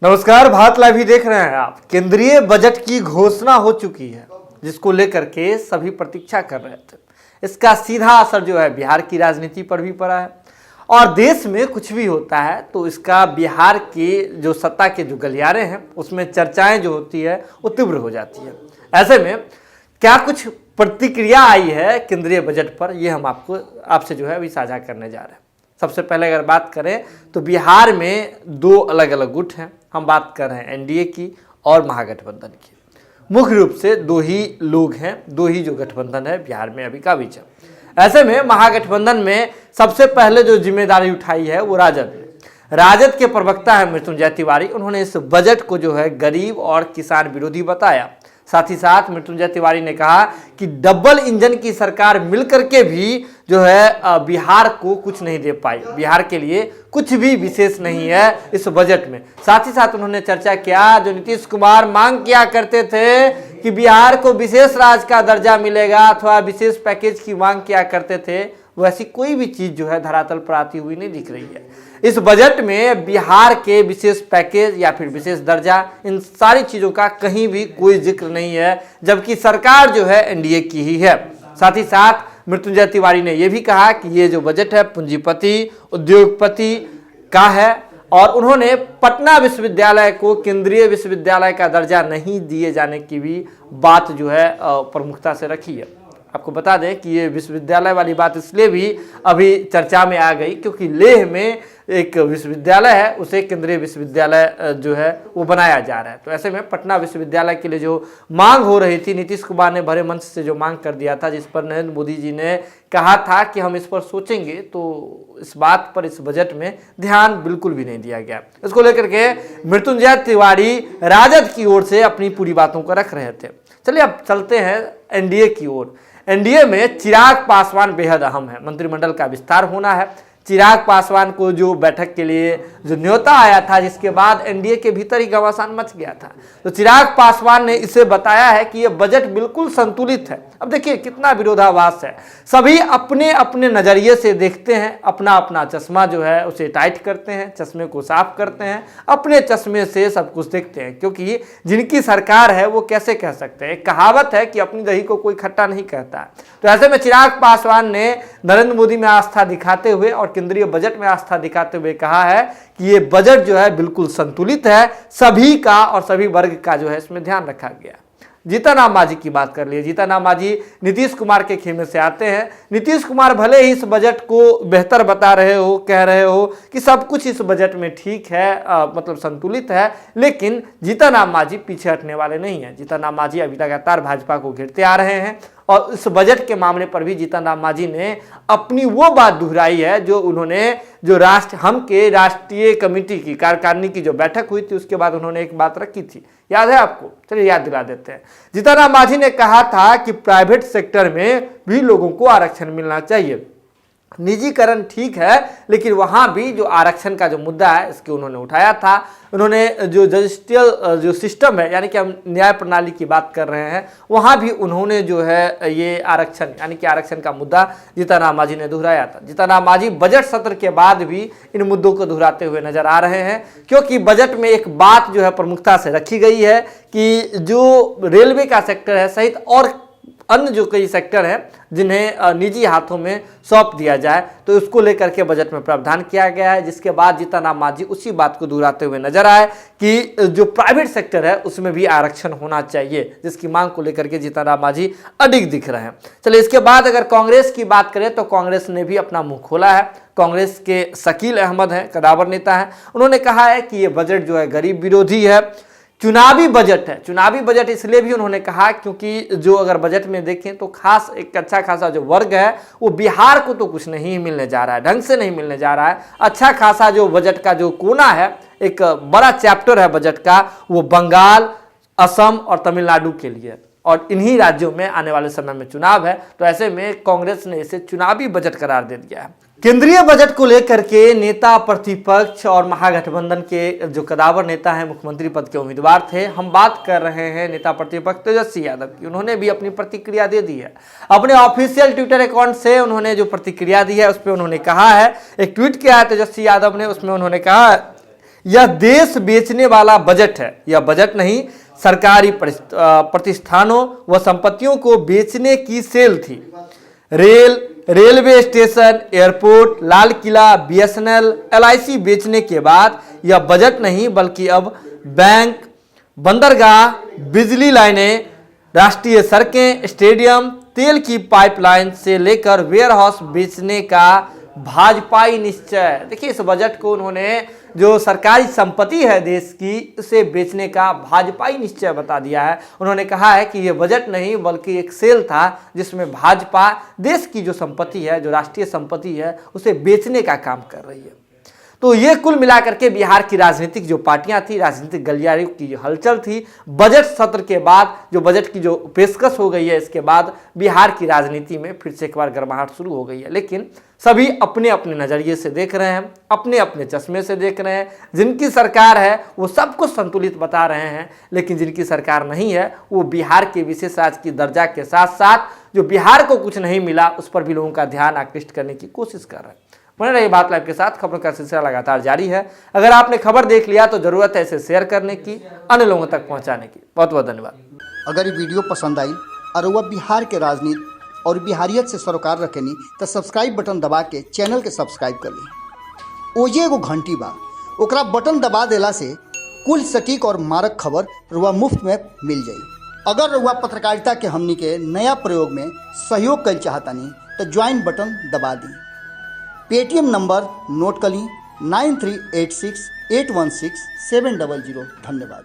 नमस्कार, भारत लाइव ही देख रहे हैं आप। केंद्रीय बजट की घोषणा हो चुकी है, जिसको लेकर के सभी प्रतीक्षा कर रहे थे। इसका सीधा असर जो है बिहार की राजनीति पर भी पड़ा है और देश में कुछ भी होता है तो इसका बिहार के जो सत्ता के जो गलियारे हैं उसमें चर्चाएं जो होती है वो तीव्र हो जाती है। ऐसे में क्या कुछ प्रतिक्रिया आई है केंद्रीय बजट पर, ये हम आपसे जो है अभी साझा करने जा रहे हैं। सबसे पहले अगर बात करें तो बिहार में दो अलग अलग गुट हैं। हम बात कर रहे हैं एनडीए की और महागठबंधन की। मुख्य रूप से दो ही लोग हैं, दो ही जो गठबंधन है बिहार में अभी काबिज है। ऐसे में महागठबंधन में सबसे पहले जो जिम्मेदारी उठाई है वो राजद ने। राजद के प्रवक्ता है मृत्युंजय तिवारी। उन्होंने इस बजट को जो है गरीब और किसान विरोधी बताया। साथ ही साथ मृत्युंजय तिवारी ने कहा कि डबल इंजन की सरकार मिलकर के भी जो है बिहार को कुछ नहीं दे पाई, बिहार के लिए कुछ भी विशेष नहीं है इस बजट में। साथ ही साथ उन्होंने चर्चा किया, जो नीतीश कुमार मांग किया करते थे कि बिहार को विशेष राज्य का दर्जा मिलेगा अथवा विशेष पैकेज की मांग किया करते थे, वैसी कोई भी चीज जो है धरातल पर आती हुई नहीं दिख रही है। इस बजट में बिहार के विशेष पैकेज या फिर विशेष दर्जा, इन सारी चीजों का कहीं भी कोई जिक्र नहीं है, जबकि सरकार जो है एनडीए की ही है। साथ ही साथ मृत्युंजय तिवारी ने यह भी कहा कि ये जो बजट है पूंजीपति उद्योगपति का है और उन्होंने पटना विश्वविद्यालय को केंद्रीय विश्वविद्यालय का दर्जा नहीं दिए जाने की भी बात जो है प्रमुखता से रखी है। आपको बता दें कि ये विश्वविद्यालय वाली बात इसलिए भी अभी चर्चा में आ गई क्योंकि लेह में एक विश्वविद्यालय है, उसे केंद्रीय विश्वविद्यालय जो है वो बनाया जा रहा है। तो ऐसे में पटना विश्वविद्यालय के लिए जो मांग हो रही थी, नीतीश कुमार ने भरे मंच से जो मांग कर दिया था, जिस पर नरेंद्र मोदी जी ने कहा था कि हम इस पर सोचेंगे, तो इस बात पर इस बजट में ध्यान बिल्कुल भी नहीं दिया गया। इसको लेकर के मृत्युंजय तिवारी राजद की ओर से अपनी पूरी बातों को रख रहे थे। चलिए अब चलते हैं एनडीए की ओर। एनडीए में चिराग पासवान बेहद अहम है। मंत्रिमंडल का विस्तार होना है। चिराग पासवान को जो बैठक के लिए जो न्योता आया था, जिसके बाद एनडीए के भीतर ही घमासान मच गया था, तो चिराग पासवान ने इसे बताया है कि यह बजट बिल्कुल संतुलित है। अब देखिए कितना विरोधाभास है। सभी अपने अपने नजरिए से देखते हैं, अपना अपना चश्मा जो है उसे टाइट करते हैं, चश्मे को साफ करते हैं, अपने चश्मे से सब कुछ देखते हैं, क्योंकि जिनकी सरकार है वो कैसे कह सकते हैं। कहावत है कि अपनी दही को कोई खट्टा नहीं कहता। तो ऐसे में चिराग पासवान ने नरेंद्र मोदी में आस्था दिखाते हुए और केंद्रीय बजट में आस्था दिखाते हुए कहा है कि ये बजट जो है बिल्कुल संतुलित है, सभी का और सभी वर्ग का जो है इसमें ध्यान रखा गया। जीतन राम मांझी की बात कर लिए। जीतन राम मांझी नीतीश कुमार के खेमे से आते हैं। नीतीश कुमार भले ही इस बजट को बेहतर बता रहे हो, कह रहे हो कि सब कुछ इस बजट में ठीक है, मतलब संतुलित है, लेकिन जीतन राम मांझी पीछे हटने वाले नहीं है। जीतन राम मांझी अभी लगातार भाजपा को घेरते आ रहे हैं और इस बजट के मामले पर भी जीतन राम मांझी ने अपनी वो बात दोहराई है जो उन्होंने हम के राष्ट्रीय कमेटी की कार्यकारिणी की जो बैठक हुई थी उसके बाद उन्होंने एक बात रखी थी, याद है आपको? चलिए याद दिला देते हैं। जीतन राम मांझी ने कहा था कि प्राइवेट सेक्टर में भी लोगों को आरक्षण मिलना चाहिए। निजीकरण ठीक है, लेकिन वहां भी जो आरक्षण का जो मुद्दा है इसके उन्होंने उठाया था। उन्होंने जो जस्टियल जो सिस्टम है, यानी कि हम न्याय प्रणाली की बात कर रहे हैं, वहां भी उन्होंने जो है ये आरक्षण यानी कि आरक्षण का मुद्दा जीतन राम मांझी ने दोहराया था। जीतन राम मांझी बजट सत्र के बाद भी इन मुद्दों को दोहराते हुए नजर आ रहे हैं, क्योंकि बजट में एक बात जो है प्रमुखता से रखी गई है कि जो रेलवे का सेक्टर है सहित और अन्य जो कई सेक्टर हैं जिन्हें निजी हाथों में सौंप दिया जाए, तो उसको लेकर के बजट में प्रावधान किया गया है। जिसके बाद जीतन राम मांझी उसी बात को दोहराते हुए नजर आए कि जो प्राइवेट सेक्टर है उसमें भी आरक्षण होना चाहिए, जिसकी मांग को लेकर के जीतन राम मांझी अडिग दिख रहे हैं। चलिए इसके बाद अगर कांग्रेस की बात करें तो कांग्रेस ने भी अपना मुंह खोला है। कांग्रेस के शकील अहमद हैं, कदावर नेता हैं। उन्होंने कहा है कि ये बजट जो है गरीब विरोधी है, चुनावी बजट है। चुनावी बजट इसलिए भी उन्होंने कहा क्योंकि जो अगर बजट में देखें तो खास एक अच्छा खासा जो वर्ग है वो बिहार को तो कुछ नहीं मिलने जा रहा है, ढंग से नहीं मिलने जा रहा है। अच्छा खासा जो बजट का जो कोना है, एक बड़ा चैप्टर है बजट का, वो बंगाल, असम और तमिलनाडु के लिए, और इन्हीं राज्यों में आने वाले समय में चुनाव है। तो ऐसे में कांग्रेस ने इसे चुनावी बजट करार दे दिया है। केंद्रीय बजट को लेकर के नेता प्रतिपक्ष और महागठबंधन के जो कदावर नेता हैं, मुख्यमंत्री पद के उम्मीदवार थे, हम बात कर रहे हैं नेता प्रतिपक्ष तेजस्वी यादव की। उन्होंने भी अपनी प्रतिक्रिया दे दी है। अपने ऑफिशियल ट्विटर अकाउंट से उन्होंने जो प्रतिक्रिया दी है उस पर उन्होंने कहा है, एक ट्वीट किया है तेजस्वी यादव ने, उसमें उन्होंने कहा यह देश बेचने वाला बजट है। यह बजट नहीं, सरकारी प्रतिष्ठानों व संपत्तियों को बेचने की सेल थी। Railway station, airport, Lal Qila, BSNL, LIC बेचने के बाद यह बजट नहीं बल्कि अब बैंक, बंदरगाह, बिजली लाइनें, राष्ट्रीय सड़कें, स्टेडियम, तेल की पाइपलाइन से लेकर वेयरहाउस बेचने का भाजपाई निश्चय। देखिए, इस बजट को उन्होंने जो सरकारी संपत्ति है देश की, उसे बेचने का भाजपाई निश्चय बता दिया है। उन्होंने कहा है कि यह बजट नहीं बल्कि एक सेल था जिसमें भाजपा देश की जो संपत्ति है, जो राष्ट्रीय संपत्ति है, उसे बेचने का काम कर रही है। तो ये कुल मिलाकर के बिहार की राजनीतिक जो पार्टियां थी, राजनीतिक गलियारियों की जो हलचल थी, बजट सत्र के बाद जो बजट की जो पेशकश हो गई है, इसके बाद बिहार की राजनीति में फिर से एक बार गर्माहट शुरू हो गई है। लेकिन सभी अपने अपने नज़रिए से देख रहे हैं, अपने अपने चश्मे से देख रहे हैं। जिनकी सरकार है वो सब कुछ संतुलित बता रहे हैं, लेकिन जिनकी सरकार नहीं है वो बिहार के विशेष राज्य की दर्जा के साथ साथ जो बिहार को कुछ नहीं मिला उस पर भी लोगों का ध्यान आकृष्ट करने की कोशिश कर रहे हैं। बने रहिए बात लाइव के साथ। खबरों का सिलसिला लगातार जारी है। अगर आपने खबर देख लिया तो जरूरत है इसे शेयर करने की, अन्य लोगों तक पहुंचाने की। बहुत बहुत धन्यवाद। अगर ये वीडियो पसंद आई और वह बिहार के राजनीति और बिहारियत से सरोकार रखेनी तो सब्सक्राइब बटन दबा के चैनल के सब्सक्राइब कर ली। ओजे एगो घंटी बा, ओकरा बटन दबा देला से कुल सटीक और मारक खबर रुआ मुफ्त में मिल जाई। अगर रुआ पत्रकारिता के हमनी के नया प्रयोग में सहयोग कर चाहतानी तो ज्वाइन बटन दबा दी। पेटीएम नंबर नोट कर ली 9386816700। धन्यवाद।